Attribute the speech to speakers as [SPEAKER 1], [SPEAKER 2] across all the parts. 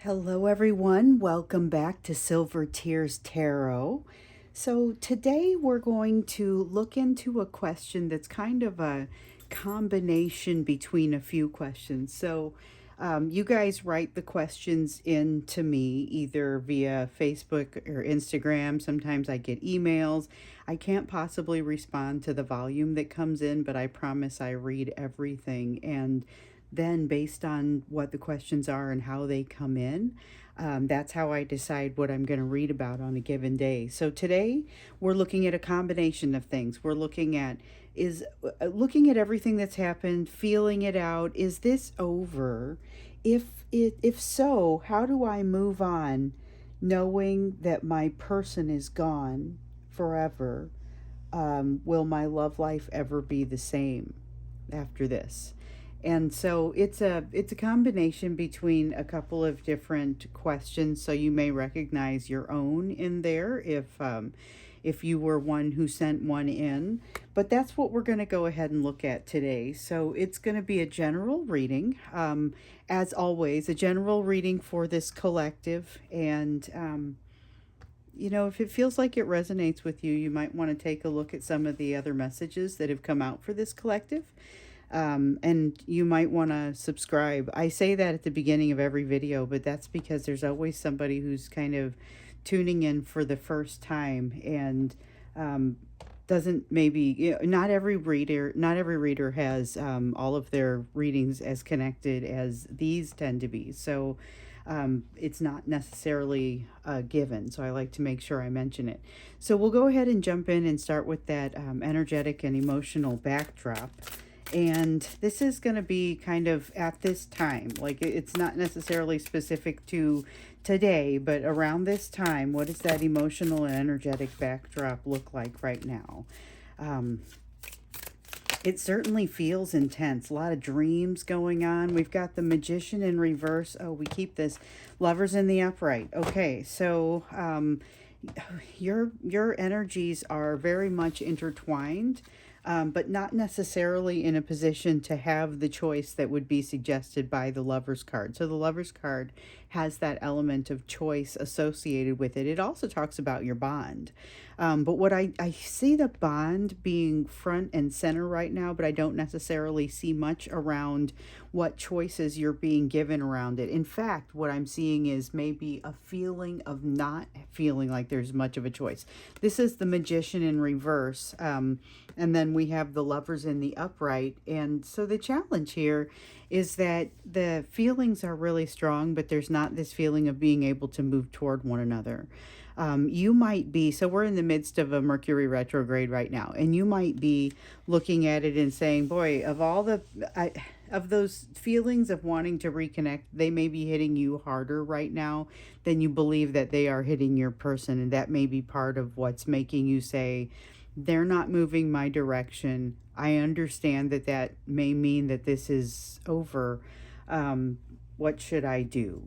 [SPEAKER 1] Hello, everyone. Welcome back to Silver Tears Tarot. So, today we're going to look into a question that's kind of a combination between a few questions. You guys write the questions in to me either via Facebook or Instagram. Sometimes I get emails. I can't possibly respond to the volume that comes in, but I promise I read everything. And then based on what the questions are and how they come in, that's how I decide what I'm going to read about on a given day. So today we're looking at a combination of things. We're looking at everything that's happened, feeling it out. Is this over? If so, how do I move on, knowing that my person is gone forever? Will my love life ever be the same after this? And so it's a combination between a couple of different questions. So you may recognize your own in there if you were one who sent one in. But that's what we're going to go ahead and look at today. So it's going to be a general reading, as always, a general reading for this collective. And if it feels like it resonates with you, you might want to take a look at some of the other messages that have come out for this collective. And you might want to subscribe. I say that at the beginning of every video, but that's because there's always somebody who's kind of tuning in for the first time and doesn't maybe, not every reader has all of their readings as connected as these tend to be. So it's not necessarily a given. So I like to make sure I mention it. So we'll go ahead and jump in and start with that energetic and emotional backdrop. And this is going to be kind of at this time, like it's not necessarily specific to today, but around this time, what does that emotional and energetic backdrop look like right now? It certainly feels intense. A lot of dreams going on. We've got the Magician in reverse. Oh, we keep this. Lovers in the upright. Okay, so your energies are very much intertwined, but not necessarily in a position to have the choice that would be suggested by the Lover's card. So the Lover's card has that element of choice associated with it. It also talks about your bond. But what I see the bond being front and center right now, but I don't necessarily see much around what choices you're being given around it. In fact, what I'm seeing is maybe a feeling of not feeling like there's much of a choice. This is the Magician in reverse. And then we have the Lovers in the upright. And so the challenge here is that the feelings are really strong, but there's not this feeling of being able to move toward one another. You might be, so we're in the midst of a Mercury retrograde right now, and you might be looking at it and saying, boy, of those feelings of wanting to reconnect, they may be hitting you harder right now than you believe that they are hitting your person. And that may be part of what's making you say, they're not moving my direction. I understand that that may mean that this is over. What should I do?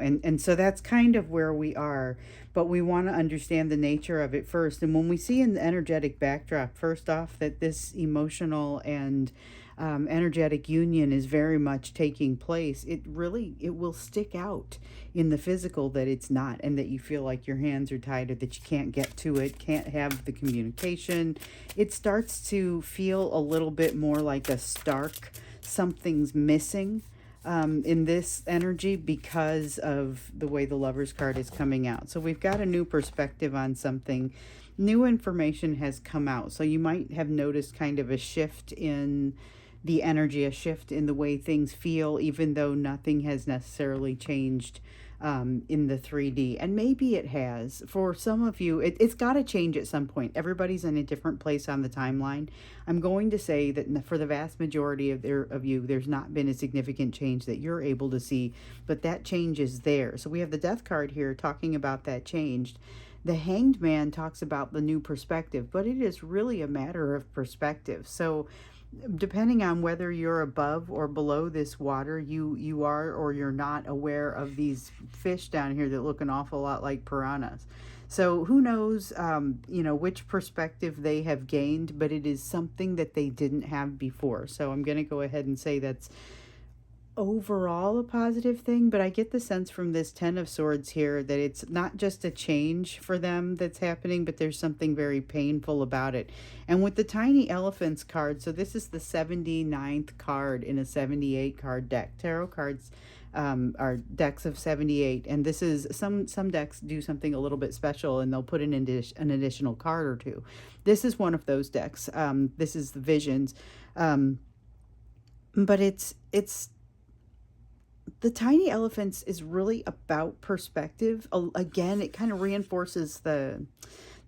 [SPEAKER 1] And so that's kind of where we are, but we want to understand the nature of it first. And when we see in the energetic backdrop, first off, that this emotional and energetic union is very much taking place, it will stick out in the physical that it's not, and that you feel like your hands are tied or that you can't get to it, can't have the communication. It starts to feel a little bit more like a stark something's missing in this energy because of the way the Lover's card is coming out. So we've got a new perspective on something. New information has come out. So you might have noticed kind of a shift in the energy, a shift in the way things feel, even though nothing has necessarily changed in the 3D. And maybe it has. For some of you, it's got to change at some point. Everybody's in a different place on the timeline. I'm going to say that for the vast majority of you, there's not been a significant change that you're able to see, but that change is there. So we have the Death card here talking about that change. The Hanged Man talks about the new perspective, but it is really a matter of perspective. So depending on whether you're above or below this water, you are or you're not aware of these fish down here that look an awful lot like piranhas. So who knows, which perspective they have gained, but it is something that they didn't have before. So I'm going to go ahead and say that's overall a positive thing, but I get the sense from this Ten of Swords here that it's not just a change for them that's happening, but there's something very painful about it. And with the Tiny Elephants card, so this is the 79th card in a 78 card deck. Tarot cards are decks of 78, and this is some decks do something a little bit special and they'll put in an additional card or two. This is one of those decks. This is the Visions. But it's the Tiny Elephants is really about perspective. Again, it kind of reinforces the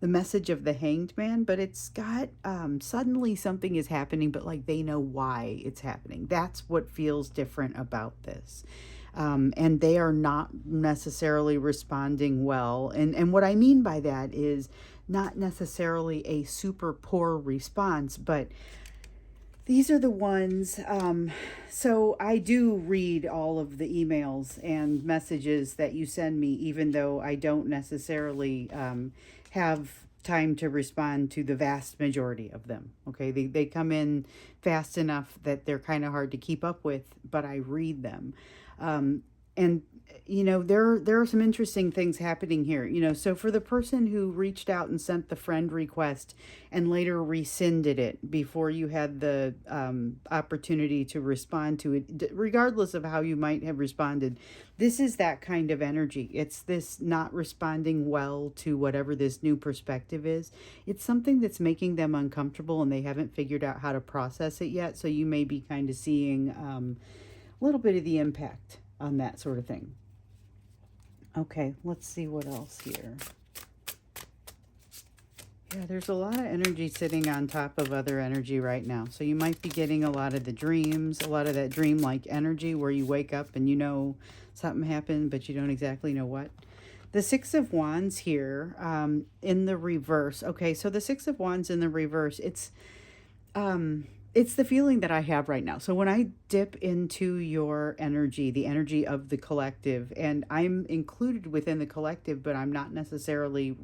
[SPEAKER 1] message of the Hanged Man, but it's got suddenly something is happening, but like they know why it's happening. That's what feels different about this. And they are not necessarily responding well. And what I mean by that is not necessarily a super poor response, but these are the ones. So I do read all of the emails and messages that you send me, even though I don't necessarily have time to respond to the vast majority of them. Okay, they come in fast enough that they're kind of hard to keep up with, but I read them. And you know, there are some interesting things happening here. You know, so for the person who reached out and sent the friend request and later rescinded it before you had the opportunity to respond to it, regardless of how you might have responded, this is that kind of energy. It's this not responding well to whatever this new perspective is. It's something that's making them uncomfortable and they haven't figured out how to process it yet. So you may be kind of seeing a little bit of the impact on that sort of thing. Okay, let's see what else here. Yeah, there's a lot of energy sitting on top of other energy right now. So you might be getting a lot of the dreams, a lot of that dream-like energy where you wake up and you know something happened, but you don't exactly know what. The Six of Wands here in the reverse. Okay, so the Six of Wands in the reverse, it's the feeling that I have right now. So when I dip into your energy, the energy of the collective, and I'm included within the collective, but I'm not necessarily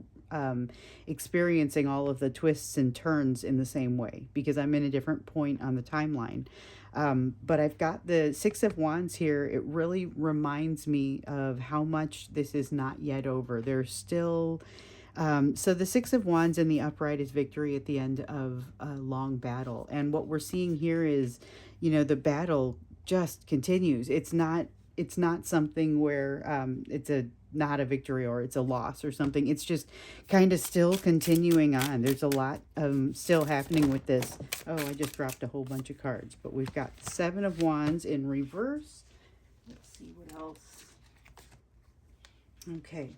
[SPEAKER 1] experiencing all of the twists and turns in the same way because I'm in a different point on the timeline. But I've got the Six of Wands here. It really reminds me of how much this is not yet over. There's still... so the Six of Wands in the upright is victory at the end of a long battle. And what we're seeing here is, you know, the battle just continues. It's not something where it's not a victory or it's a loss or something. It's just kind of still continuing on. There's a lot still happening with this. Oh, I just dropped a whole bunch of cards. But we've got Seven of Wands in reverse. Let's see what else. Okay.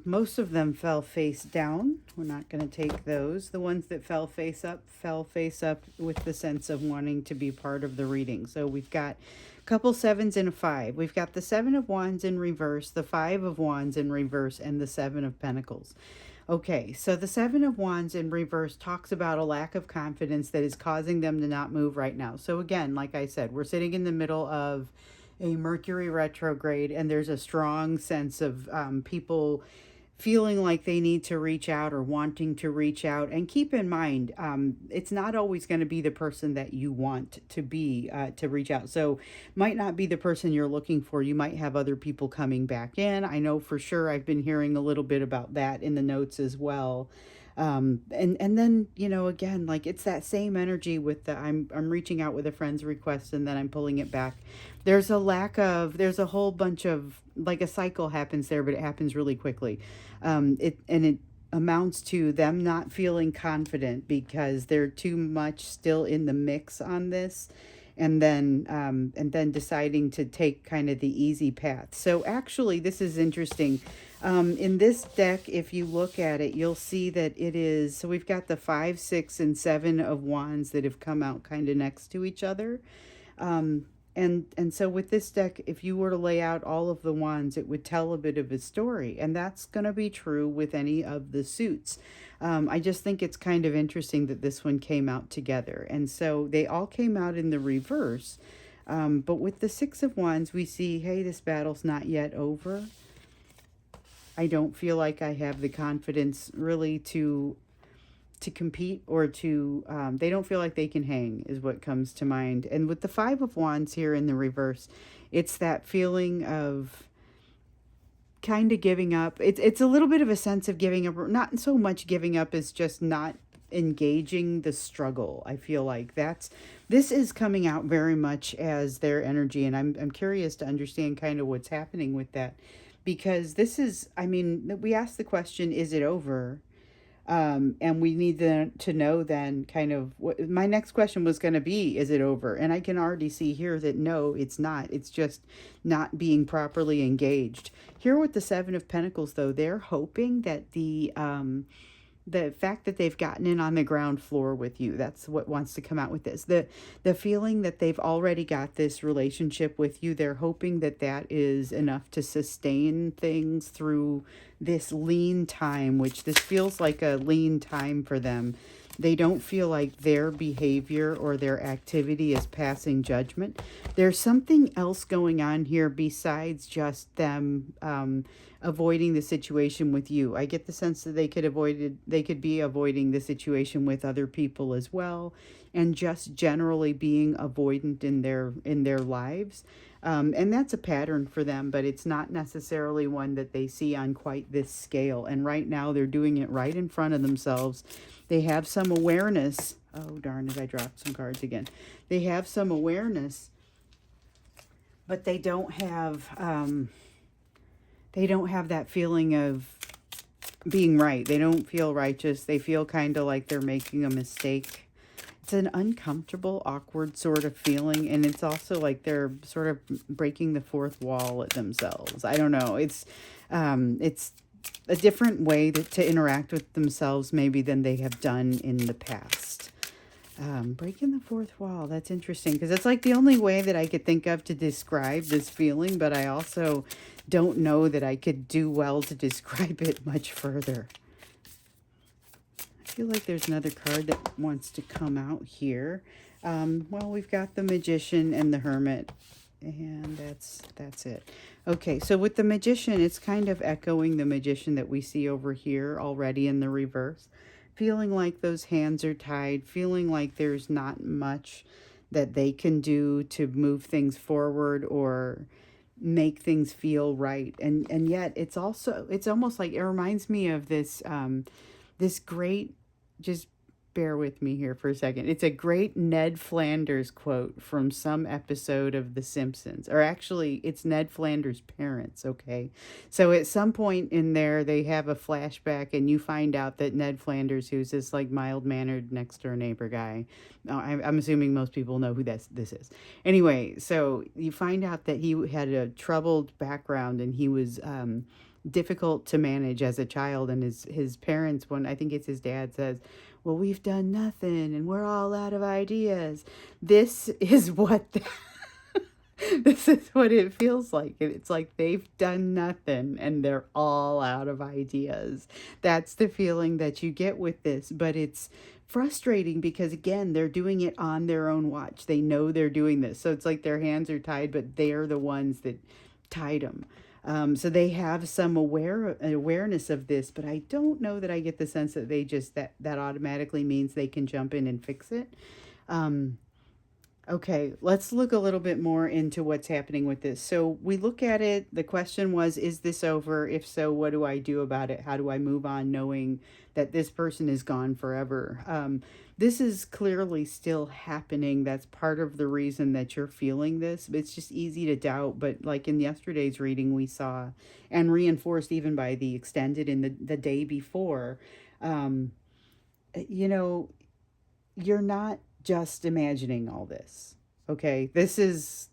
[SPEAKER 1] Most of them fell face down. We're not going to take those. The ones that fell face up with the sense of wanting to be part of the reading. So we've got a couple sevens and a five. We've got the Seven of Wands in reverse, the Five of Wands in reverse, and the Seven of Pentacles. Okay, so the Seven of Wands in reverse talks about a lack of confidence that is causing them to not move right now. So again, like I said, we're sitting in the middle of a Mercury retrograde, and there's a strong sense of people feeling like they need to reach out or wanting to reach out. And keep in mind, it's not always going to be the person that you want to be to reach out. So might not be the person you're looking for. You might have other people coming back in. I know for sure I've been hearing a little bit about that in the notes as well. And then, you know, again, like it's that same energy with the I'm reaching out with a friend's request and then I'm pulling it back. There's a whole bunch of, like, a cycle happens there, but it happens really quickly. It amounts to them not feeling confident because they're too much still in the mix on this, and then deciding to take kind of the easy path. So actually, this is interesting. In this deck, if you look at it, you'll see that it is, so we've got the 5, 6, and 7 of Wands that have come out kind of next to each other. And so with this deck, if you were to lay out all of the wands, it would tell a bit of a story. And that's going to be true with any of the suits. I just think it's kind of interesting that this one came out together. And so they all came out in the reverse. But with the Six of Wands, we see, hey, this battle's not yet over. I don't feel like I have the confidence really to to compete or to they don't feel like they can hang is what comes to mind. And with the Five of Wands here in the reverse, it's that feeling of kind of giving up. It's a little bit of a sense of giving up, not so much giving up as just not engaging the struggle. I feel like this is coming out very much as their energy, and I'm curious to understand kind of what's happening with that, because this is, I mean, we asked the question, is it over? And we need to know then kind of what my next question was going to be, is it over? And I can already see here that no, it's not. It's just not being properly engaged. Here with the Seven of Pentacles, though, they're hoping that the fact that they've gotten in on the ground floor with you, that's what wants to come out with this. The feeling that they've already got this relationship with you, they're hoping that that is enough to sustain things through this lean time, which this feels like a lean time for them. They don't feel like their behavior or their activity is passing judgment. There's something else going on here besides just them avoiding the situation with you. I get the sense that they could be avoiding the situation with other people as well, and just generally being avoidant in their lives. And that's a pattern for them, but it's not necessarily one that they see on quite this scale. And right now they're doing it right in front of themselves. They have some awareness. Oh, darn it, I dropped some cards again. They have some awareness, but they don't have that feeling of being right. They don't feel righteous. They feel kind of like they're making a mistake. It's an uncomfortable, awkward sort of feeling, and it's also like they're sort of breaking the fourth wall at themselves. I don't know. It's a different way to interact with themselves maybe than they have done in the past. Breaking the fourth wall, that's interesting, because it's like the only way that I could think of to describe this feeling, but I also don't know that I could do well to describe it much further. I feel like there's another card that wants to come out here. Well, we've got the Magician and the Hermit, and that's it. Okay, so with the Magician, it's kind of echoing the Magician that we see over here already in the reverse. Feeling like those hands are tied, feeling like there's not much that they can do to move things forward or make things feel right. And yet it's almost like, it reminds me of this this great, just bear with me here for a second. It's a great Ned Flanders quote from some episode of The Simpsons. Or actually, it's Ned Flanders' parents, okay? So at some point in there, they have a flashback, and you find out that Ned Flanders, who's this like mild-mannered next-door neighbor guy, I'm assuming most people know who this is. Anyway, so you find out that he had a troubled background, and he was difficult to manage as a child, and his parents, when I think it's his dad, says, well, we've done nothing and we're all out of ideas. This is what this is what it feels like. It's like they've done nothing and they're all out of ideas. That's the feeling that you get with this, but it's frustrating because, again, they're doing it on their own watch. They know they're doing this. So it's like their hands are tied, but they're the ones that tied them. So they have some awareness of this, but I don't know that I get the sense that they just, that automatically means they can jump in and fix it. Okay, let's look a little bit more into what's happening with this. So we look at it, the question was, is this over? If so, what do I do about it? How do I move on knowing that this person is gone forever? This is clearly still happening. That's part of the reason that you're feeling this. It's just easy to doubt, but like in yesterday's reading we saw, and reinforced even by the extended in the day before, you know, you're not just imagining all this. Okay, this is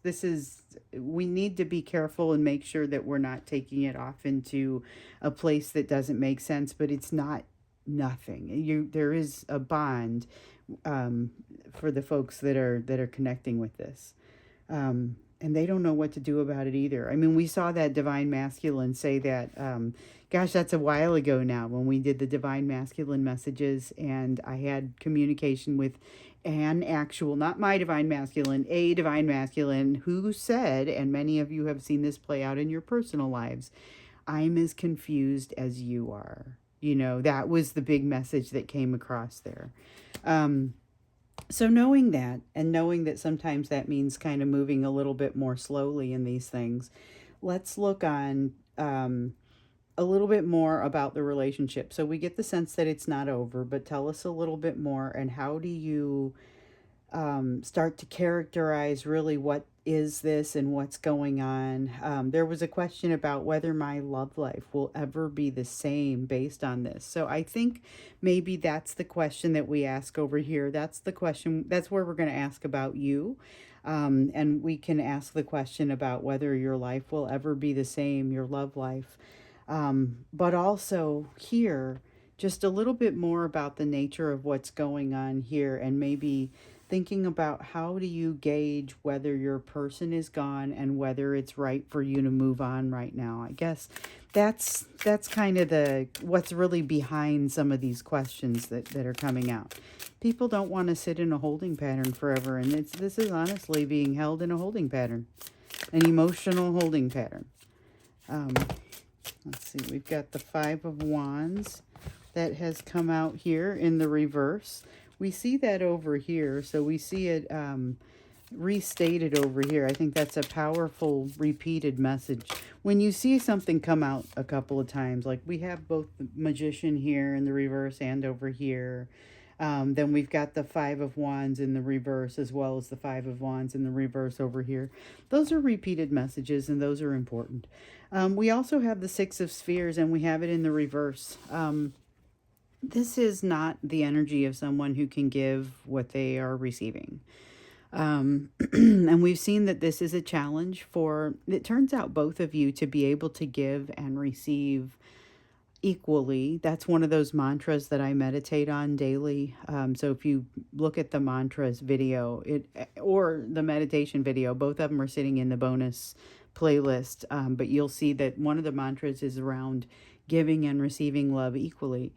[SPEAKER 1] we need to be careful and make sure that we're not taking it off into a place that doesn't make sense, but it's not nothing. There is a bond for the folks that are connecting with this. And they don't know what to do about it either. I mean, we saw that Divine Masculine say that, gosh, that's a while ago now when we did the Divine Masculine messages, and I had communication with an actual, not my Divine Masculine, a Divine Masculine who said, and many of you have seen this play out in your personal lives, I'm as confused as you are. You know, that was the big message that came across there. Um, so knowing that, and knowing that sometimes that means kind of moving a little bit more slowly in these things, let's look on a little bit more about the relationship. So we get the sense that it's not over, but tell us a little bit more, and how do you start to characterize really what is this and what's going on. There was a question about whether my love life will ever be the same based on this. So I think maybe that's the question that we ask over here. That's the question, that's where we're going to ask about you. And we can ask the question about whether your life will ever be the same, your love life. But also here, just a little bit more about the nature of what's going on here, and maybe thinking about how do you gauge whether your person is gone and whether it's right for you to move on right now. I guess that's kind of the what's really behind some of these questions that are coming out. People don't want to sit in a holding pattern forever, and this is honestly being held in a holding pattern, an emotional holding pattern. Um, let's see, we've got the Five of Wands that has come out here in the reverse. We see that over here, so we see it restated over here. I think that's a powerful repeated message. When you see something come out a couple of times, like we have both the Magician here in the reverse and over here. Then we've got the Five of Wands in the reverse, as well as the Five of Wands in the reverse over here. Those are repeated messages, and those are important. We also have the Six of Spheres, and we have it in the reverse. This is not the energy of someone who can give what they are receiving. And we've seen that this is a challenge for, it turns out, both of you to be able to give and receive equally. That's one of those mantras that I meditate on daily. So if you look at the mantras video, or the meditation video, both of them are sitting in the bonus playlist. But you'll see that one of the mantras is around giving and receiving love equally.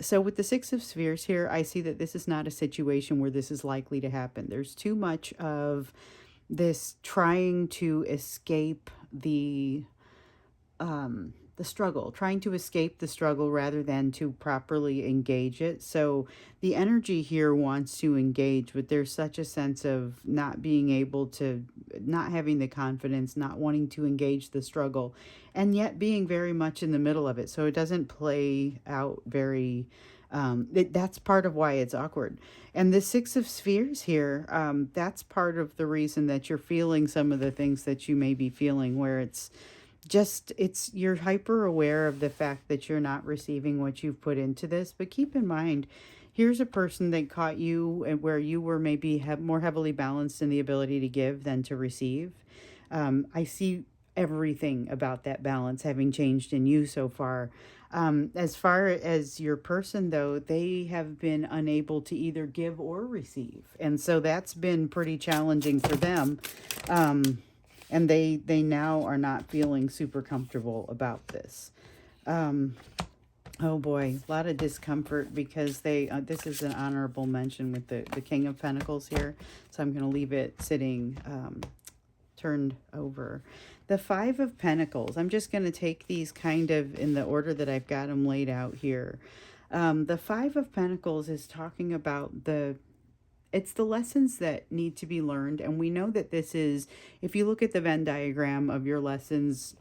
[SPEAKER 1] So with the Six of Spheres here, I see that this is not a situation where this is likely to happen. There's too much of this trying to escape the struggle, trying to escape the struggle rather than to properly engage it. So the energy here wants to engage, but there's such a sense of not being able to, not having the confidence, not wanting to engage the struggle, and yet being very much in the middle of it. So it doesn't play out very, that's part of why it's awkward. And the Six of Spheres here, that's part of the reason that you're feeling some of the things that you may be feeling, where it's you're hyper aware of the fact that you're not receiving what you've put into this. But keep in mind, here's a person that caught you and where you were maybe more heavily balanced in the ability to give than to receive. I see everything about that balance having changed in you so far. As far as your person, though, they have been unable to either give or receive, and so that's been pretty challenging for them. And they now are not feeling super comfortable about this. Oh boy, a lot of discomfort because this is an honorable mention with the King of Pentacles here. So I'm going to leave it sitting turned over. The Five of Pentacles, I'm just going to take these kind of in the order that I've got them laid out here. The Five of Pentacles is talking about it's the lessons that need to be learned. And we know that this is, if you look at the Venn diagram of your lessons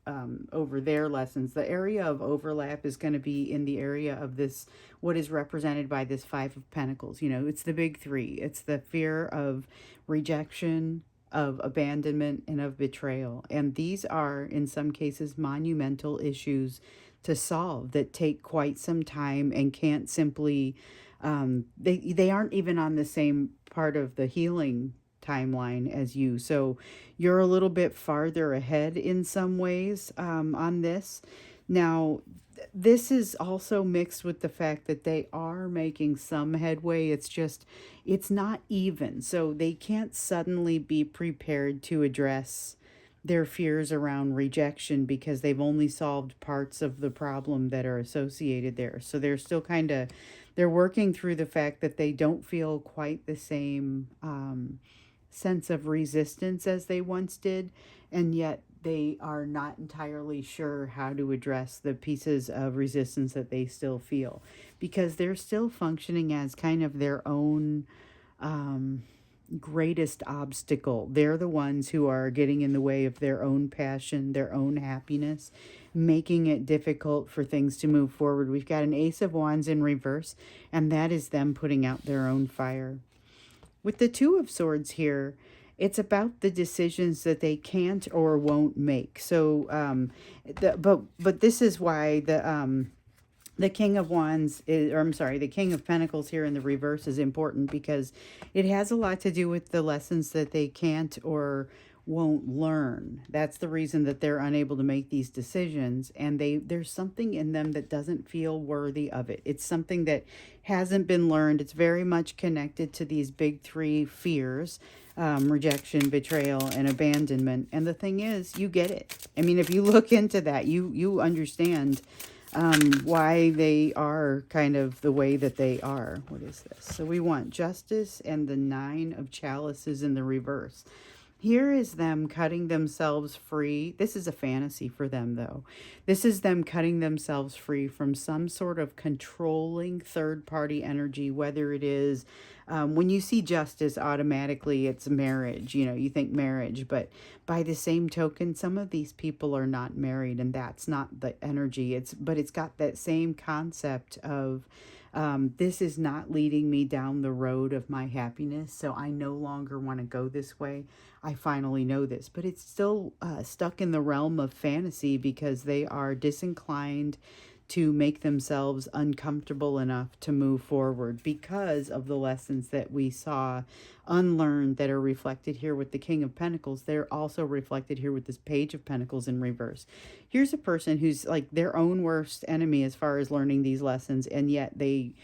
[SPEAKER 1] over their lessons, the area of overlap is going to be in the area of this, what is represented by this Five of Pentacles. You know, it's the big three. It's the fear of rejection, of abandonment, and of betrayal. And these are, in some cases, monumental issues to solve that take quite some time and can't simply... they aren't even on the same part of the healing timeline as you. So you're a little bit farther ahead in some ways on this. Now, this is also mixed with the fact that they are making some headway. It's just, it's not even. So they can't suddenly be prepared to address their fears around rejection because they've only solved parts of the problem that are associated there. So they're still kind of, they're working through the fact that they don't feel quite the same sense of resistance as they once did. And yet they are not entirely sure how to address the pieces of resistance that they still feel, because they're still functioning as kind of their own um, greatest obstacle. They're the ones who are getting in the way of their own passion, their own happiness, making it difficult for things to move forward. We've got an Ace of Wands in reverse, and that is them putting out their own fire. With the Two of Swords here, it's about the decisions that they can't or won't make. So, but this is why the King of Wands is, or I'm sorry, the King of Pentacles here in the reverse is important, because it has a lot to do with the lessons that they can't or won't learn. That's the reason that they're unable to make these decisions, and there's something in them that doesn't feel worthy of it. It's something that hasn't been learned. It's very much connected to these big three fears: rejection, betrayal, and abandonment. And the thing is, you get it. I mean, if you look into that, you understand why they are kind of the way that they are. What is this? So we want Justice and the Nine of Chalices in the reverse. Here is them cutting themselves free. This is a fantasy for them, though. This is them cutting themselves free from some sort of controlling third-party energy, whether it is, when you see justice, automatically it's marriage. You know, you think marriage, but by the same token, some of these people are not married, and that's not the energy. But it's got that same concept of, this is not leading me down the road of my happiness, so I no longer want to go this way. I finally know this, but it's still stuck in the realm of fantasy, because they are disinclined to make themselves uncomfortable enough to move forward, because of the lessons that we saw unlearned that are reflected here with the King of Pentacles. They're also reflected here with this Page of Pentacles in reverse. Here's a person who's like their own worst enemy as far as learning these lessons, and yet they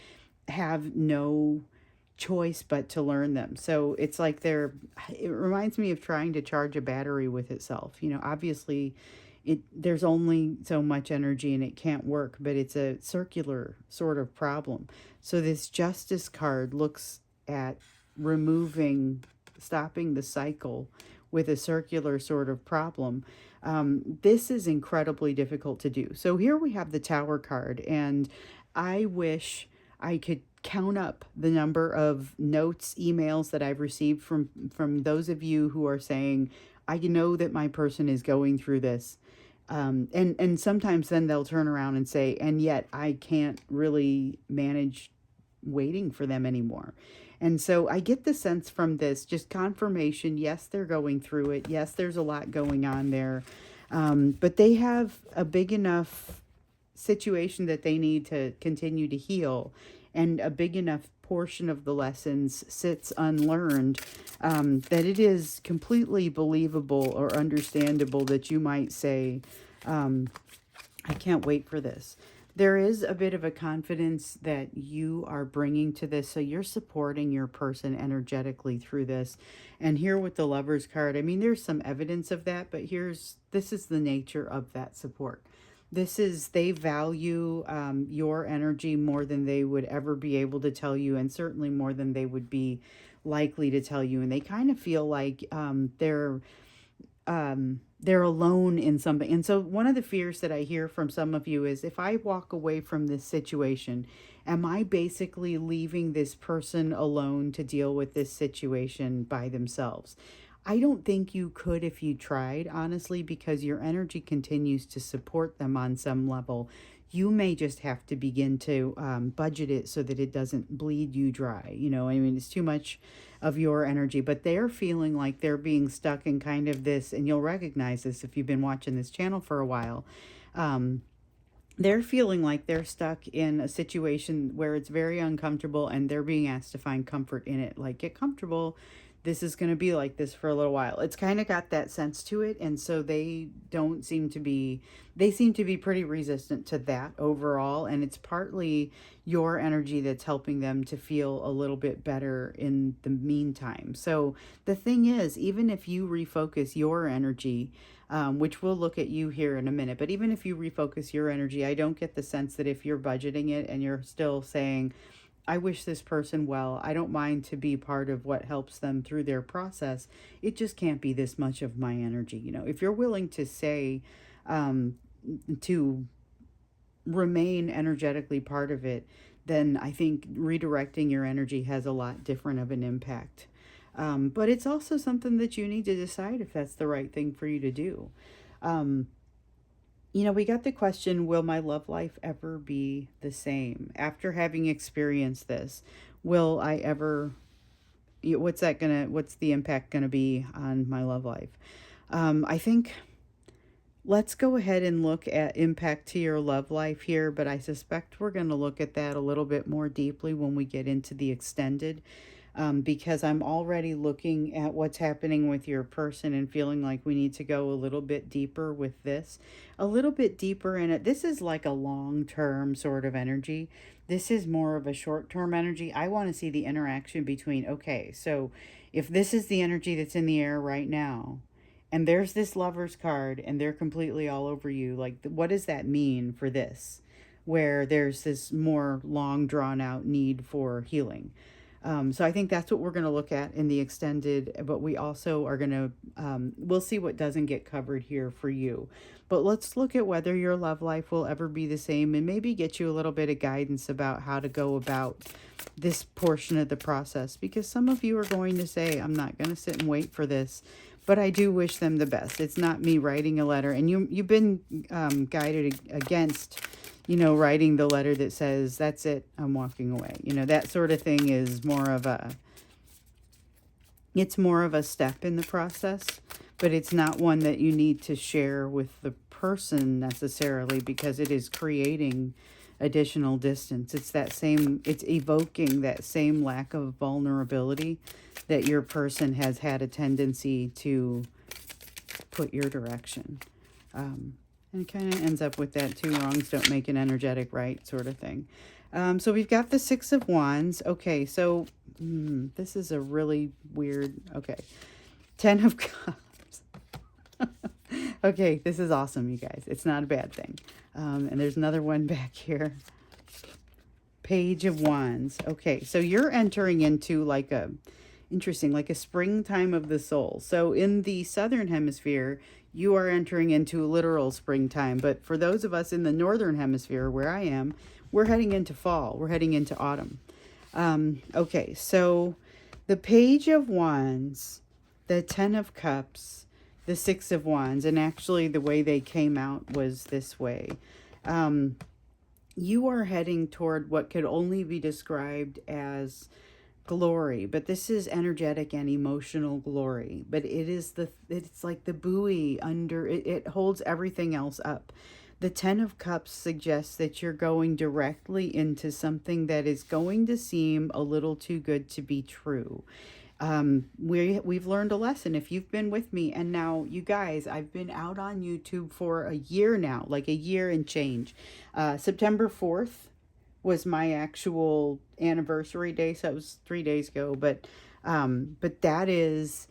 [SPEAKER 1] have no choice but to learn them. So it's like it reminds me of trying to charge a battery with itself. You know, obviously there's only so much energy and it can't work, but it's a circular sort of problem. So this Justice card looks at stopping the cycle with a circular sort of problem. This is incredibly difficult to do. So here we have the Tower card, and I wish I could count up the number of notes, emails that I've received from those of you who are saying, I know that my person is going through this. And sometimes then they'll turn around and say, and yet I can't really manage waiting for them anymore. And so I get the sense from this, just confirmation. Yes, they're going through it. Yes, there's a lot going on there. But they have a big enough situation that they need to continue to heal, and a big enough portion of the lessons sits unlearned, that it is completely believable or understandable that you might say, I can't wait for this. There is a bit of a confidence that you are bringing to this, so you're supporting your person energetically through this. And here with the Lovers card, I mean, there's some evidence of that, but this is the nature of that support. They value your energy more than they would ever be able to tell you, and certainly more than they would be likely to tell you. And they kind of feel like they're alone in something. And so one of the fears that I hear from some of you is, if I walk away from this situation, am I basically leaving this person alone to deal with this situation by themselves? I don't think you could if you tried, honestly, because your energy continues to support them on some level. You may just have to begin to budget it so that it doesn't bleed you dry. You know, I mean, it's too much of your energy, but they're feeling like they're being stuck in kind of this, and you'll recognize this if you've been watching this channel for a while. They're feeling like they're stuck in a situation where it's very uncomfortable, and they're being asked to find comfort in it. Like, get comfortable. This is going to be like this for a little while. It's kind of got that sense to it. And so they seem to be pretty resistant to that overall. And it's partly your energy that's helping them to feel a little bit better in the meantime. So the thing is, even if you refocus your energy, which we'll look at you here in a minute, but even if you refocus your energy, I don't get the sense that if you're budgeting it and you're still saying, I wish this person well. I don't mind to be part of what helps them through their process. It just can't be this much of my energy. You know, if you're willing to say, um, to remain energetically part of it, then I think redirecting your energy has a lot different of an impact. But it's also something that you need to decide if that's the right thing for you to do. Um, you know, we got the question, will my love life ever be the same? After having experienced this, will I ever, what's the impact gonna be on my love life? I think let's go ahead and look at impact to your love life here, but I suspect we're going to look at that a little bit more deeply when we get into the extended, because I'm already looking at what's happening with your person and feeling like we need to go a little bit deeper with this, a little bit deeper in it. This is like a long term sort of energy. This is more of a short term energy. I want to see the interaction between, okay, so if this is the energy that's in the air right now, and there's this lover's card and they're completely all over you, like what does that mean for this, where there's this more long drawn out need for healing? So I think that's what we're going to look at in the extended, but we also are going to, we'll see what doesn't get covered here for you. But let's look at whether your love life will ever be the same and maybe get you a little bit of guidance about how to go about this portion of the process, because some of you are going to say, I'm not going to sit and wait for this, but I do wish them the best. It's not me writing a letter, and you've been guided against, you know, writing the letter that says, that's it, I'm walking away. You know, that sort of thing is more of a, it's more of a step in the process, but it's not one that you need to share with the person necessarily, because it is creating additional distance. It's that same, it's evoking that same lack of vulnerability that your person has had a tendency to put your direction. And it kind of ends up with that two wrongs don't make an energetic right sort of thing. So we've got the Six of Wands. Okay, so this is a really weird, okay. Ten of Cups. Okay, this is awesome, you guys. It's not a bad thing. And there's another one back here. Page of Wands. Okay, so you're entering into like a, interesting, like a springtime of the soul. So in the southern hemisphere, you are entering into literal springtime. But for those of us in the northern hemisphere, where I am, we're heading into fall. We're heading into autumn. Okay, so the Page of Wands, the Ten of Cups, the Six of Wands, and actually the way they came out was this way. You are heading toward what could only be described as glory, but this is energetic and emotional glory. But it is it's like the buoy under it, it holds everything else up. The Ten of Cups suggests that you're going directly into something that is going to seem a little too good to be true. We've learned a lesson if you've been with me. And now, you guys, I've been out on YouTube for a year now, like a year and change. September 4th was my actual anniversary day, so it was 3 days ago. But that is,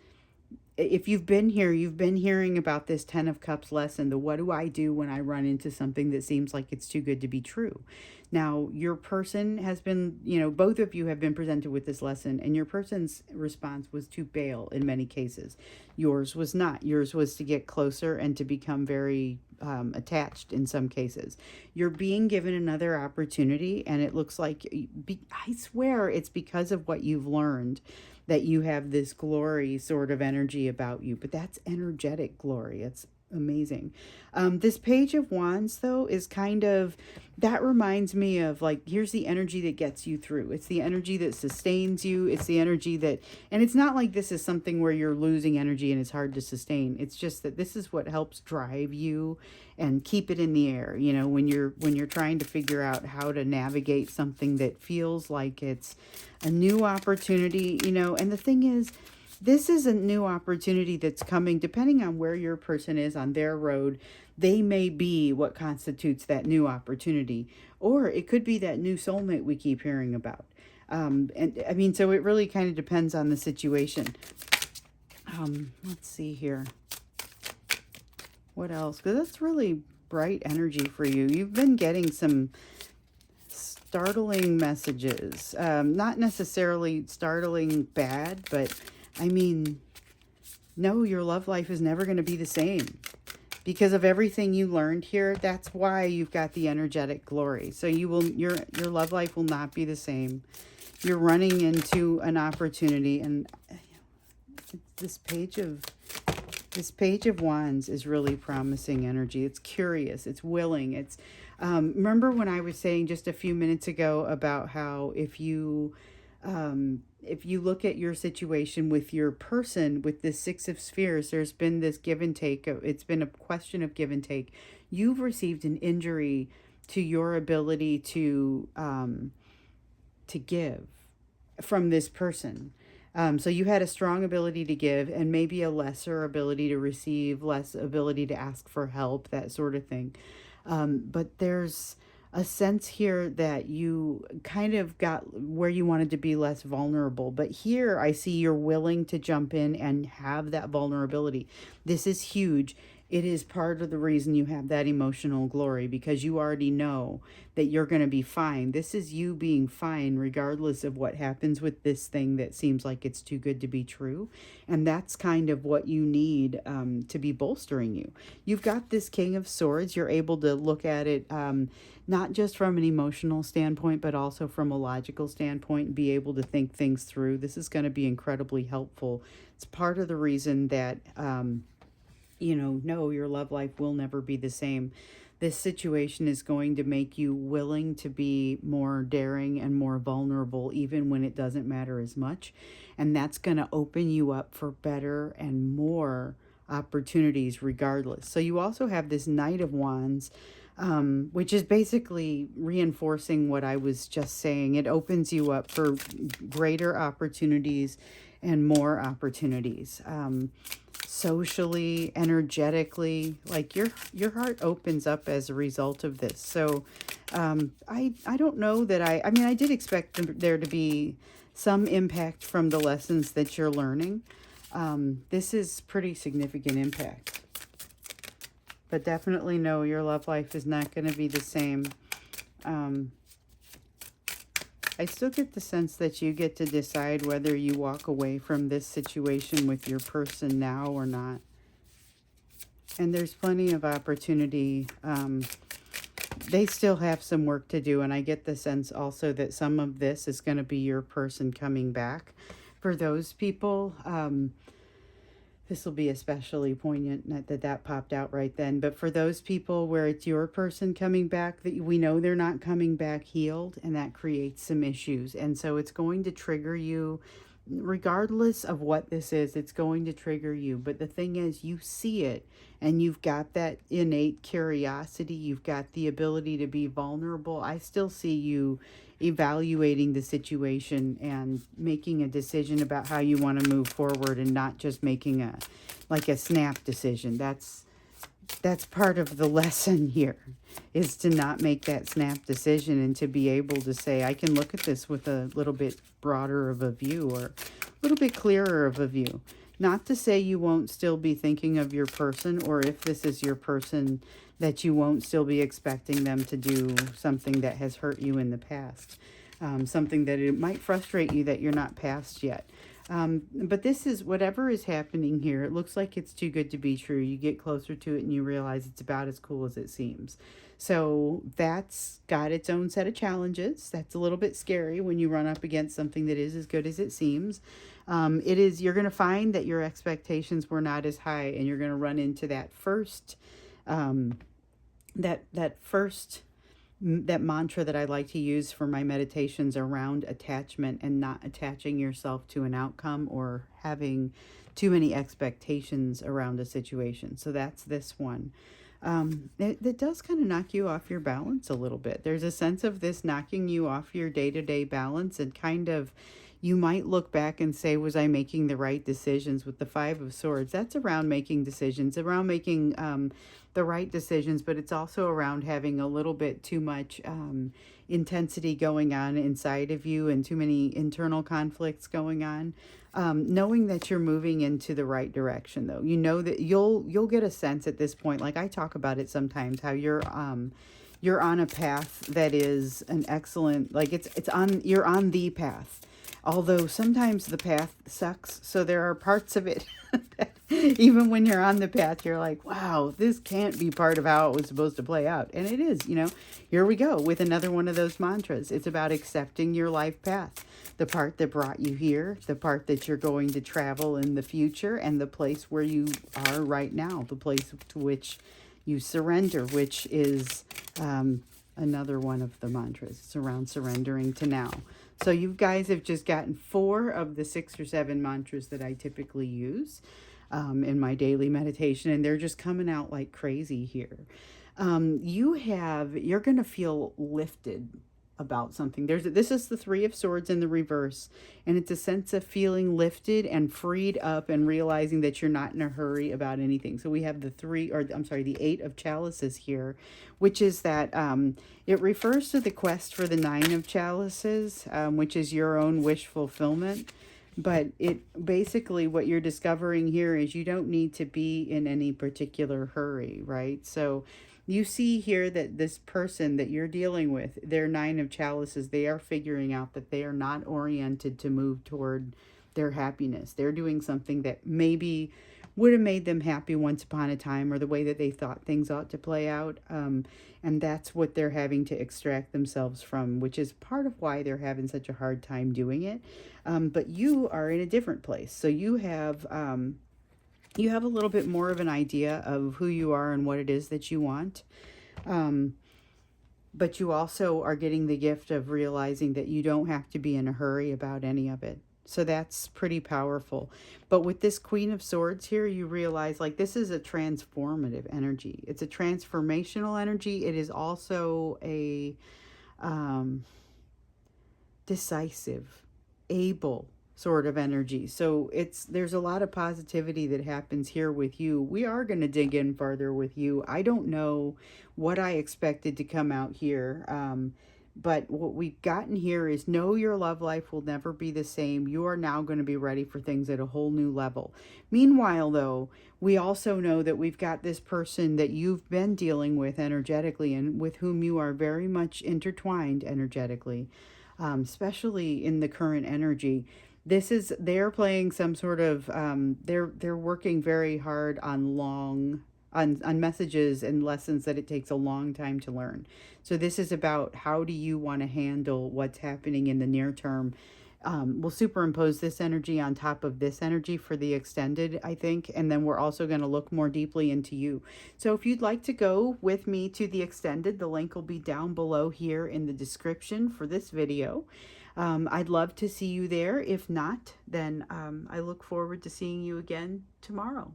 [SPEAKER 1] if you've been here, you've been hearing about this Ten of Cups lesson, the what do I do when I run into something that seems like it's too good to be true. Now, your person has been, you know, both of you have been presented with this lesson, and your person's response was to bail in many cases. Yours was not. Yours was to get closer and to become very attached in some cases. You're being given another opportunity, and it looks like, I swear it's because of what you've learned that you have this glory sort of energy about you, but that's energetic glory. It's amazing. This Page of Wands, though, is kind of, that reminds me of like, here's the energy that gets you through. It's the energy that sustains you. It's the energy that, and it's not like this is something where you're losing energy and it's hard to sustain. It's just that this is what helps drive you and keep it in the air. You know, when you're trying to figure out how to navigate something that feels like it's a new opportunity, you know, and the thing is, this is a new opportunity that's coming. Depending on where your person is on their road, they may be what constitutes that new opportunity. Or it could be that new soulmate we keep hearing about. And I mean, so it really kind of depends on the situation. Let's see here. What else? Because that's really bright energy for you. You've been getting some startling messages. Not necessarily startling bad, but I mean, no, your love life is never going to be the same. Because of everything you learned here, that's why you've got the energetic glory. So your love life will not be the same. You're running into an opportunity, and this page of wands is really promising energy. It's curious, it's willing. It's remember when I was saying just a few minutes ago about how if you look at your situation with your person, with this Six of Spheres, there's been this give and take. It's been a question of give and take. You've received an injury to your ability to give from this person. So you had a strong ability to give and maybe a lesser ability to receive, less ability to ask for help, that sort of thing. But there's a sense here that you kind of got where you wanted to be less vulnerable. But here I see you're willing to jump in and have that vulnerability. This is huge. It is part of the reason you have that emotional glory, because you already know that you're going to be fine. This is you being fine regardless of what happens with this thing that seems like it's too good to be true. And that's kind of what you need to be bolstering you. You've got this King of Swords. You're able to look at it not just from an emotional standpoint, but also from a logical standpoint, and be able to think things through. This is going to be incredibly helpful. It's part of the reason that no, your love life will never be the same. This situation is going to make you willing to be more daring and more vulnerable, even when it doesn't matter as much. And that's going to open you up for better and more opportunities regardless. So you also have this Knight of Wands, which is basically reinforcing what I was just saying. It opens you up for greater opportunities and more opportunities. Socially, energetically, like your heart opens up as a result of this. So I don't know that I mean, I did expect there to be some impact from the lessons that you're learning. This is pretty significant impact. But definitely no, your love life is not going to be the same. I still get the sense that you get to decide whether you walk away from this situation with your person now or not. And there's plenty of opportunity. They still have some work to do, and I get the sense also that some of this is going to be your person coming back. For those people, this will be especially poignant, not that popped out right then, but for those people where it's your person coming back, that we know they're not coming back healed, and that creates some issues. And so it's going to trigger you, regardless of what this is, it's going to trigger you. But the thing is, you see it, and you've got that innate curiosity, you've got the ability to be vulnerable. I still see you evaluating the situation and making a decision about how you want to move forward, and not just making a snap decision. That's part of the lesson here, is to not make that snap decision, and to be able to say, I can look at this with a little bit broader of a view, or a little bit clearer of a view. Not to say you won't still be thinking of your person, or if this is your person, that you won't still be expecting them to do something that has hurt you in the past. Something that it might frustrate you that you're not past yet. But this is, whatever is happening here, it looks like it's too good to be true. You get closer to it and you realize it's about as cool as it seems. So that's got its own set of challenges. That's a little bit scary when you run up against something that is as good as it seems. You're going to find that your expectations were not as high, and you're going to run into that that mantra that I like to use for my meditations around attachment, and not attaching yourself to an outcome or having too many expectations around a situation. So that's this one. It does kind of knock you off your balance a little bit. There's a sense of this knocking you off your day-to-day balance, and kind of, you might look back and say, was I making the right decisions? With the Five of Swords, that's around making decisions, around making the right decisions, but it's also around having a little bit too much intensity going on inside of you, and too many internal conflicts going on. Knowing that you're moving into the right direction, though, you know that you'll get a sense at this point, like I talk about it sometimes, how you're on a path that is an excellent, like it's on, you're on the path. Although sometimes the path sucks, so there are parts of it that even when you're on the path, you're like, wow, this can't be part of how it was supposed to play out. And it is, you know. Here we go with another one of those mantras. It's about accepting your life path, the part that brought you here, the part that you're going to travel in the future, and the place where you are right now, the place to which you surrender, which is another one of the mantras. It's around surrendering to now. So you guys have just gotten 4 of the 6 or 7 mantras that I typically use in my daily meditation, and they're just coming out like crazy here. You're going to feel lifted about something. This is the 3 of Swords in the reverse, and it's a sense of feeling lifted and freed up and realizing that you're not in a hurry about anything. So we have the 8 of Chalices here, which is that it refers to the quest for the 9 of Chalices, which is your own wish fulfillment. But it basically, what you're discovering here is you don't need to be in any particular hurry, right? So you see here that this person that you're dealing with, their 9 of Chalices, they are figuring out that they are not oriented to move toward their happiness. They're doing something that maybe would have made them happy once upon a time, or the way that they thought things ought to play out. And that's what they're having to extract themselves from, which is part of why they're having such a hard time doing it. But you are in a different place. So you have a little bit more of an idea of who you are and what it is that you want. But you also are getting the gift of realizing that you don't have to be in a hurry about any of it. So that's pretty powerful. But with this Queen of Swords here, you realize like this is a transformative energy. It's a transformational energy. It is also a decisive, able sort of energy. So there's a lot of positivity that happens here with you. We are going to dig in further with you. I don't know what I expected to come out here. But what we've gotten here is know your love life will never be the same. You are now going to be ready for things at a whole new level. Meanwhile, though, we also know that we've got this person that you've been dealing with energetically and with whom you are very much intertwined energetically, especially in the current energy. They're playing some sort of, they're working very hard on messages and lessons that it takes a long time to learn. So this is about how do you want to handle what's happening in the near term. We'll superimpose this energy on top of this energy for the extended, I think, and then we're also going to look more deeply into you. So if you'd like to go with me to the extended, the link will be down below here in the description for this video. I'd love to see you there. If not, then I look forward to seeing you again tomorrow.